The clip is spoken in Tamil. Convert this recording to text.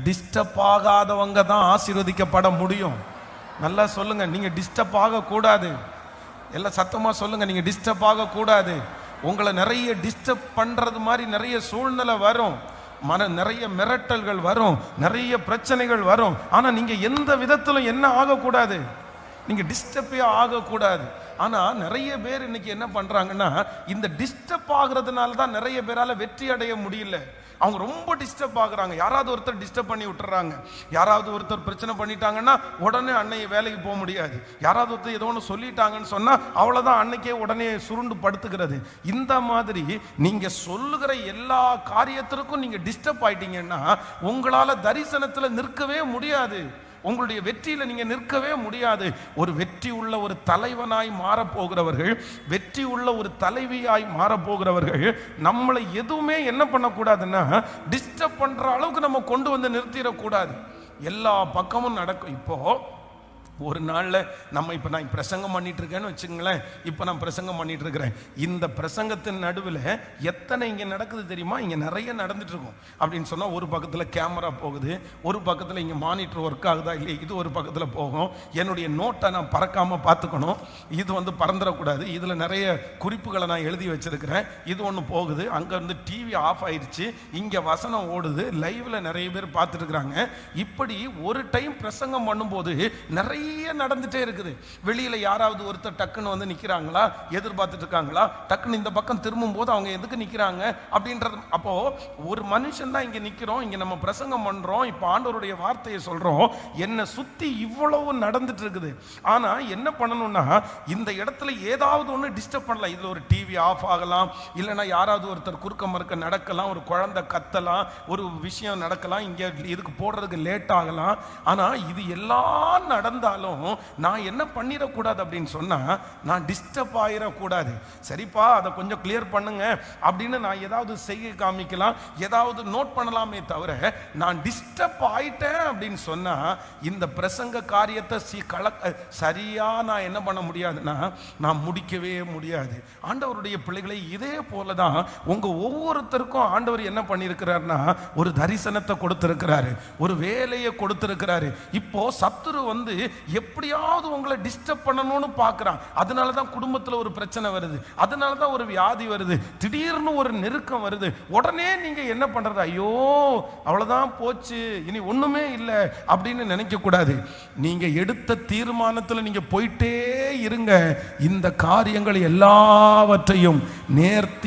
டிஸ்டர்ப் ஆகாதவங்க தான் ஆசீர்வதிக்கப்பட முடியும். நல்லா சொல்லுங்க, நீங்க டிஸ்டர்ப் ஆகக்கூடாது. எல்லாம் சத்தமா சொல்லுங்க, நீங்க டிஸ்டர்ப் ஆகக்கூடாது. உங்களை நிறைய டிஸ்டர்ப் பண்றது மாதிரி நிறைய சூழ்நிலை வரும், நிறைய மிரட்டல்கள் வரும், நிறைய பிரச்சனைகள் வரும். ஆனா நீங்க எந்த விதத்திலும் என்ன ஆகக்கூடாது, நீங்க டிஸ்டர்பே ஆகக்கூடாது. ஆனா நிறைய பேர் இன்னைக்கு என்ன பண்றாங்கன்னா, இந்த டிஸ்டர்ப் ஆகுறதுனால தான் நிறைய பேரால வெற்றி அடைய முடியல. அவங்க ரொம்ப டிஸ்டர்ப் ஆகுறாங்க. யாராவது ஒருத்தர் டிஸ்டர்ப் பண்ணி விட்டுறாங்க, யாராவது ஒருத்தர் பிரச்சனை பண்ணிட்டாங்கன்னா உடனே அன்னைக்கு வேலைக்கு போக முடியாது. யாராவது ஒருத்தர் ஏதோ ஒன்று சொல்லிட்டாங்கன்னு சொன்னா அவ்வளவுதான், அன்னைக்கே உடனே சுருண்டு படுத்துக்கிறது. இந்த மாதிரி நீங்க சொல்லுகிற எல்லா காரியத்திற்கும் நீங்க டிஸ்டர்ப் ஆயிட்டீங்கன்னா உங்களால தரிசனத்துல நிற்கவே முடியாது. உங்களுடைய வெற்றியில நீங்க நிற்கவே முடியாது. ஒரு வெற்றி உள்ள ஒரு தலைவனாய் மாறப்போகிறவர்கள், வெற்றி உள்ள ஒரு தலைவியாய் மாறப்போகிறவர்கள் நம்மளை எதுவுமே என்ன பண்ணக்கூடாதுன்னா டிஸ்டர்ப் பண்ற அளவுக்கு நம்ம கொண்டு வந்து நிறுத்திடக்கூடாது. எல்லா பக்கமும் நடக்கும். இப்போ ஒரு நாளில் இப்போ நான் பிரசங்கம் பண்ணிட்டு இருக்கேன்னு வச்சுங்களேன். இப்போ நான் பிரசங்கம் பண்ணிட்டு இருக்கிறேன். இந்த பிரசங்கத்தின் நடுவில் எத்தனை இங்கே நடக்குது தெரியுமா? இங்கே நிறைய நடந்துட்டு இருக்கும். அப்படின்னு சொன்னால் ஒரு பக்கத்தில் கேமரா போகுது, ஒரு பக்கத்தில் இங்கே மானிட்டர் ஒர்க் ஆகுதா இல்லையா, இது ஒரு பக்கத்தில் போகும். என்னுடைய நோட்டை நான் பறக்காமல் பார்த்துக்கணும், இது பறந்துடக்கூடாது. இதில் நிறைய குறிப்புகளை நான் எழுதி வச்சிருக்கிறேன். இது ஒன்று போகுது. அங்கே டிவி ஆஃப் ஆயிடுச்சு, இங்கே வசனம் ஓடுது, லைவ்ல நிறைய பேர் பார்த்துட்டு இருக்கிறாங்க. இப்படி ஒரு டைம் பிரசங்கம் பண்ணும்போது நிறைய நடந்துட்டே இருக்குது. வெளியில யாராவது ஒருத்தர் டக்குன்னு நிக்கிறாங்களா, எதிர்பார்த்துட்டு இருக்காங்களா, டக்குன்னு இந்த பக்கம் திரும்பும் போது அவங்க எதுக்கு நிக்கிறாங்க அப்படின்றது. அப்போ ஒரு மனுஷன் தான் இங்க நிக்கிறோம், இங்க நம்ம பிரசங்கம் பண்றோம், இப்ப ஆண்டவருடைய வார்த்தையை சொல்றோம். என்ன சுத்தி இவ்வளவு நடந்துட்டு இருக்குது. ஆனா என்ன பண்ணணும்னா, இந்த இடத்துல ஏதாவது ஒண்ணு டிஸ்டர்ப் பண்ணலாம். இதுல ஒரு டிவி ஆஃப் ஆகலாம், இல்லைன்னா யாராவது ஒருத்தர் குறுக்க மறுக்க நடக்கலாம், ஒரு குழந்தை கத்தலாம், ஒரு விஷயம் நடக்கலாம், இங்க இதுக்கு போடுறதுக்கு லேட் ஆகலாம். ஆனா இது எல்லாம் நடந்தாலும் நான் என்ன பண்ணிடக்கூடாது அப்படின்னு சொன்னா, நான் டிஸ்டர்ப் ஆயிடக்கூடாது. சரிப்பா, அதை கொஞ்சம் கிளியர் பண்ணுங்க அப்படின்னு நான் ஏதாவது செய்ய காமிக்கலாம், ஏதாவது நோட் பண்ணலாமே தவிர, நான் டிஸ்டர்ப் ஆயிட்டேன் அப்படின்னு சொன்னா இந்த பிரசங்க காரியத்தை சரியா நான் என்ன பண்ண முடியாதுன்னா நான் முடிக்கவே முடியாது. ஆண்டவருடைய பிள்ளைகளை இதே போலதான் உங்க ஒவ்வொருத்தருக்கும் ஆண்டவர் என்ன பண்ணியிருக்கிறார்னா ஒரு தரிசனத்தை கொடுத்திருக்கிறாரு, ஒரு வேலையை கொடுத்திருக்கிறாரு. இப்போ சத்துரு எப்படியாவது உங்களை டிஸ்டர்ப் பண்ணணும்னு பார்க்கிறான். அதனாலதான் குடும்பத்தில் ஒரு பிரச்சனை வருது, அதனாலதான் ஒரு வியாதி வருது, திடீர்னு ஒரு நெருக்கம் வருது. உடனே நீங்க என்ன பண்றது, ஐயோ அவ்வளவுதான் போச்சு, இனி ஒண்ணுமே இல்லை அப்படின்னு நினைக்க கூடாது. நீங்க எடுத்த தீர்மானத்தில் நீங்க போயிட்டே இருங்க. இந்த காரியங்கள் எல்லாவற்றையும் நேர்த்தி